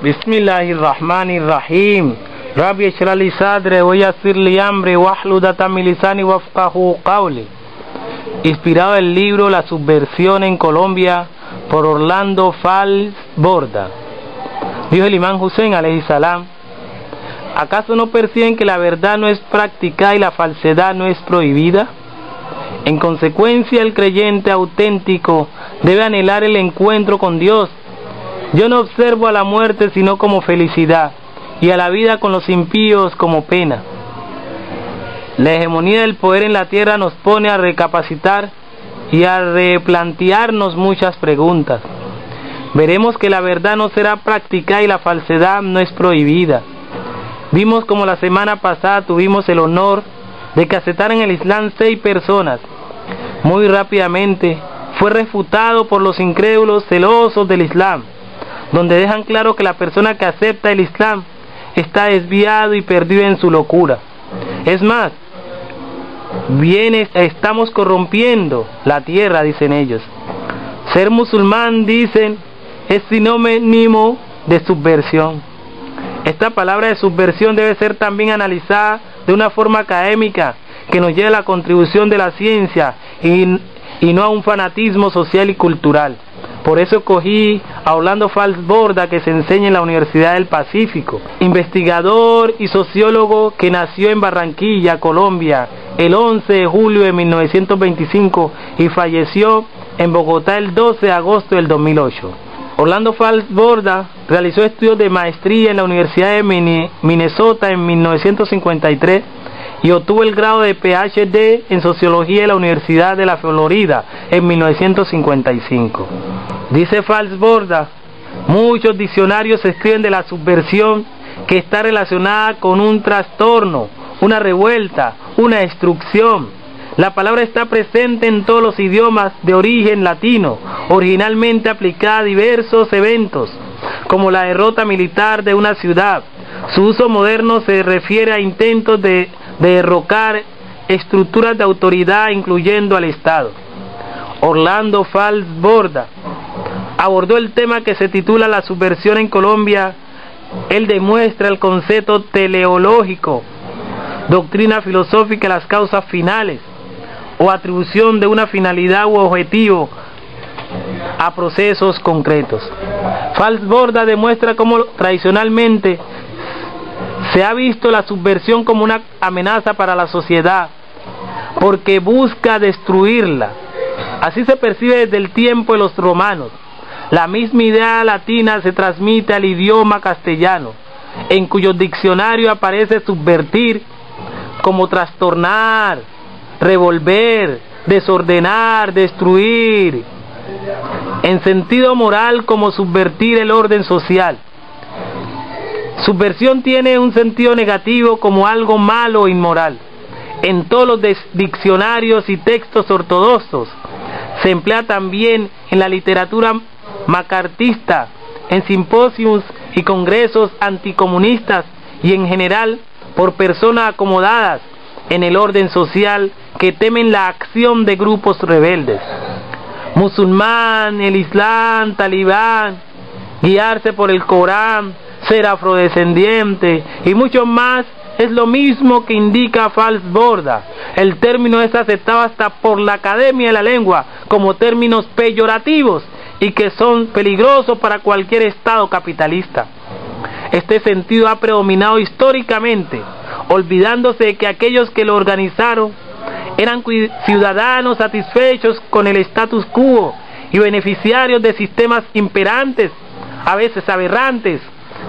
Bismillahirrahmanirrahim. Rabbi اشرح لي صدري ويسر لي أمري واحلل عقدة من لساني يفقهوا قولي. Inspirado del libro La subversión en Colombia por Orlando Fals Borda. Dijo el imán Hussein alayhi salam: ¿acaso no perciben que la verdad no es practicada y la falsedad no es prohibida? En consecuencia, el creyente auténtico debe anhelar el encuentro con Dios. Yo no observo a la muerte sino como felicidad, y a la vida con los impíos como pena. La hegemonía del poder en la tierra nos pone a recapacitar y a replantearnos muchas preguntas. Veremos que la verdad no será practicada y la falsedad no es prohibida. Vimos como la semana pasada tuvimos el honor de que aceptaran el Islam 6 personas. Muy rápidamente fue refutado por los incrédulos celosos del Islam, donde dejan claro que la persona que acepta el Islam está desviado y perdido en su locura. Es más, estamos corrompiendo la tierra, dicen ellos. Ser musulmán, dicen, es sinónimo de subversión. Esta palabra de subversión debe ser también analizada de una forma académica que nos lleve a la contribución de la ciencia y no a un fanatismo social y cultural. Por eso cogí a Orlando Fals Borda, que se enseña en la Universidad del Pacífico, investigador y sociólogo que nació en Barranquilla, Colombia, el 11 de julio de 1925 y falleció en Bogotá el 12 de agosto del 2008. Orlando Fals Borda realizó estudios de maestría en la Universidad de Minnesota en 1953 y obtuvo el grado de PhD en Sociología de la Universidad de la Florida en 1955. Dice Fals Borda: muchos diccionarios escriben de la subversión que está relacionada con un trastorno, una revuelta, una destrucción. La palabra está presente en todos los idiomas de origen latino, originalmente aplicada a diversos eventos, como la derrota militar de una ciudad. Su uso moderno se refiere a intentos de derrocar estructuras de autoridad, incluyendo al Estado. Orlando Fals Borda abordó el tema que se titula La subversión en Colombia. Él demuestra el concepto teleológico, doctrina filosófica de las causas finales, o atribución de una finalidad u objetivo a procesos concretos. Fals Borda demuestra cómo tradicionalmente se ha visto la subversión como una amenaza para la sociedad, porque busca destruirla. Así se percibe desde el tiempo de los romanos. La misma idea latina se transmite al idioma castellano, en cuyo diccionario aparece subvertir como trastornar, revolver, desordenar, destruir. En sentido moral, como subvertir el orden social. Subversión tiene un sentido negativo como algo malo o inmoral. En todos los diccionarios y textos ortodoxos se emplea también en la literatura macartista, en simposios y congresos anticomunistas y en general por personas acomodadas en el orden social que temen la acción de grupos rebeldes. Musulmán, el Islam, talibán, guiarse por el Corán, ser afrodescendiente y mucho más es lo mismo que indica Fals Borda. El término es aceptado hasta por la Academia de la Lengua como términos peyorativos y que son peligrosos para cualquier Estado capitalista. Este sentido ha predominado históricamente, olvidándose de que aquellos que lo organizaron eran ciudadanos satisfechos con el status quo y beneficiarios de sistemas imperantes, a veces aberrantes,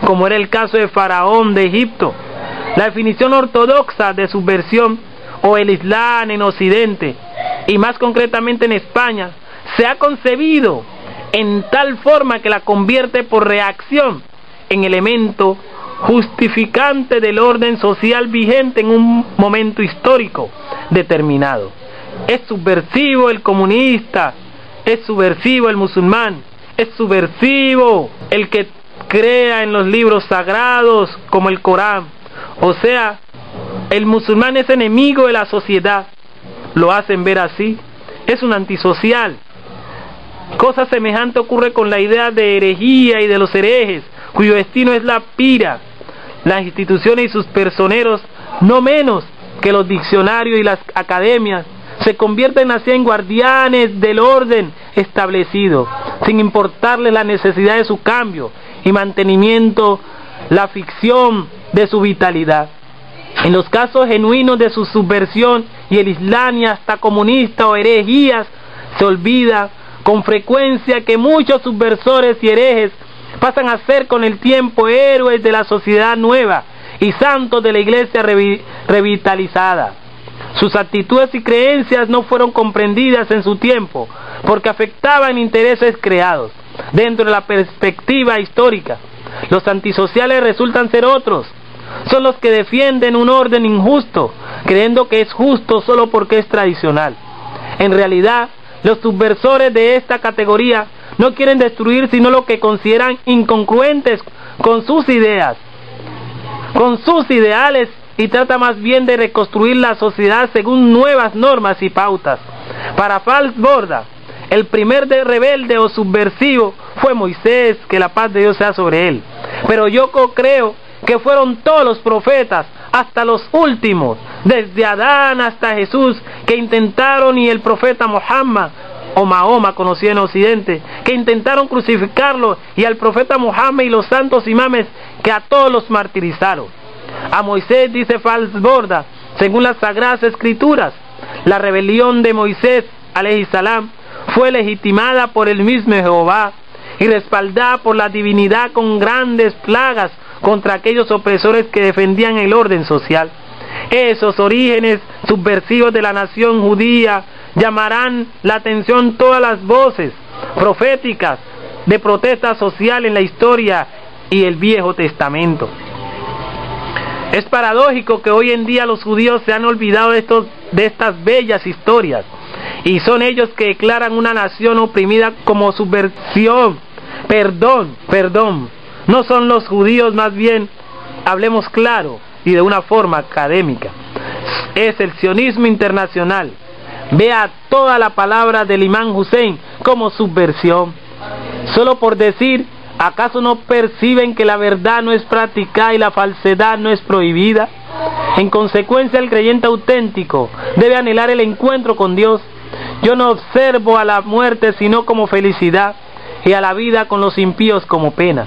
como era el caso de Faraón de Egipto. La definición ortodoxa de subversión, o el Islam en Occidente, y más concretamente en España, se ha concebido en tal forma que la convierte por reacción en elemento justificante del orden social vigente en un momento histórico determinado. Es subversivo el comunista, es subversivo el musulmán, es subversivo el que crea en los libros sagrados como el Corán. O sea, el musulmán es enemigo de la sociedad, lo hacen ver así, es un antisocial. Cosa semejante ocurre con la idea de herejía y de los herejes, cuyo destino es la pira. Las instituciones y sus personeros, no menos que los diccionarios y las academias, se convierten así en guardianes del orden establecido, sin importarles la necesidad de su cambio y mantenimiento, la ficción de su vitalidad. En los casos genuinos de su subversión y el Islam y hasta comunista o herejías, se olvida con frecuencia que muchos subversores y herejes pasan a ser con el tiempo héroes de la sociedad nueva y santos de la iglesia revitalizada. Sus actitudes y creencias no fueron comprendidas en su tiempo porque afectaban intereses creados dentro de la perspectiva histórica. Los antisociales resultan ser otros. Son los que defienden un orden injusto, creyendo que es justo solo porque es tradicional. En realidad, los subversores de esta categoría no quieren destruir sino lo que consideran incongruentes con sus ideas, con sus ideales, y trata más bien de reconstruir la sociedad según nuevas normas y pautas. Para Falsborda, el primer rebelde o subversivo fue Moisés, que la paz de Dios sea sobre él. Pero yo creo que fueron todos los profetas, hasta los últimos, desde Adán hasta Jesús, que intentaron, y el profeta Muhammad, o Mahoma conocido en Occidente, que intentaron crucificarlo, y al profeta Muhammad y los santos imames, que a todos los martirizaron. A Moisés, dice Falsborda, según las Sagradas Escrituras, la rebelión de Moisés, alayhi salam, fue legitimada por el mismo Jehová y respaldada por la divinidad con grandes plagas contra aquellos opresores que defendían el orden social. Esos orígenes subversivos de la nación judía llamarán la atención todas las voces proféticas de protesta social en la historia y el Viejo Testamento. Es paradójico que hoy en día los judíos se han olvidado de estas bellas historias, y son ellos que declaran una nación oprimida como subversión. Perdón, no son los judíos, más bien, hablemos claro y de una forma académica, es el sionismo internacional. Vea toda la palabra del imán Hussein como subversión. Solo por decir, ¿acaso no perciben que la verdad no es practicada y la falsedad no es prohibida? En consecuencia, el creyente auténtico debe anhelar el encuentro con Dios. Yo no observo a la muerte sino como felicidad, y a la vida con los impíos como pena.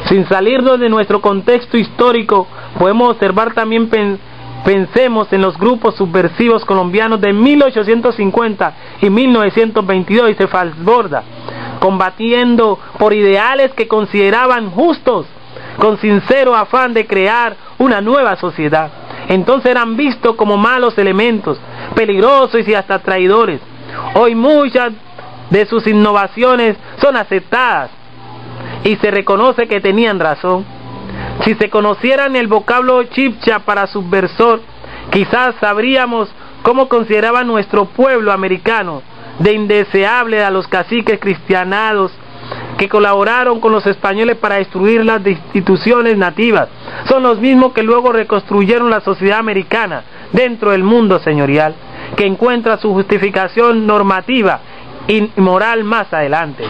Sin salirnos de nuestro contexto histórico, podemos observar también, pensemos en los grupos subversivos colombianos de 1850 y 1922, dice Falsborda, combatiendo por ideales que consideraban justos, con sincero afán de crear una nueva sociedad. Entonces eran vistos como malos elementos, peligrosos y hasta traidores. Hoy muchas de sus innovaciones son aceptadas y se reconoce que tenían razón. Si se conocieran el vocablo chibcha para subversor, quizás sabríamos cómo consideraba nuestro pueblo americano de indeseable a los caciques cristianados que colaboraron con los españoles para destruir las instituciones nativas. Son los mismos que luego reconstruyeron la sociedad americana dentro del mundo señorial, que encuentra su justificación normativa y moral más adelante.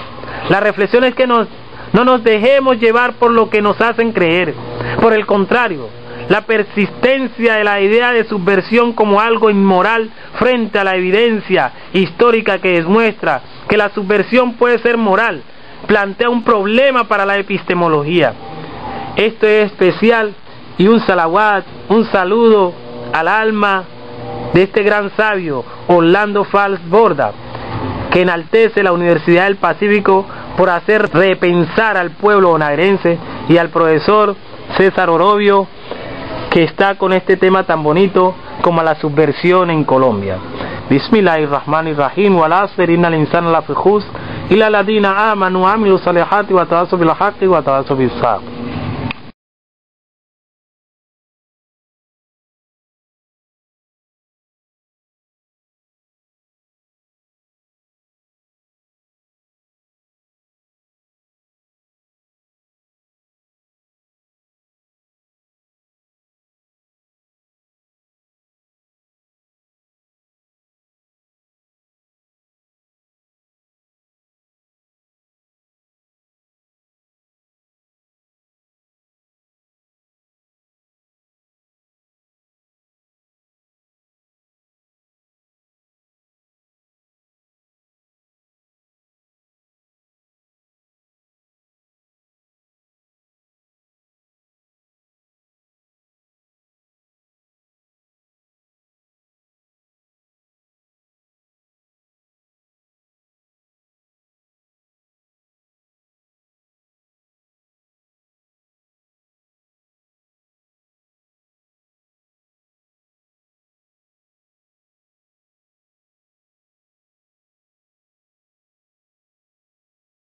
La reflexión es que no nos dejemos llevar por lo que nos hacen creer. Por el contrario, la persistencia de la idea de subversión como algo inmoral frente a la evidencia histórica que demuestra que la subversión puede ser moral, plantea un problema para la epistemología. Esto es especial, y un salawat, un saludo al alma de este gran sabio Orlando Falsborda, que enaltece la Universidad del Pacífico por hacer repensar al pueblo bonaerense, y al profesor César Orobio, que está con este tema tan bonito como la subversión en Colombia. Bismillahirrahmanirrahim. Wal asr innal insana lafi khusr illa alladhina amanu wa amilu salihati wa tawasaw bil haqqi wa tawasaw bis sabr.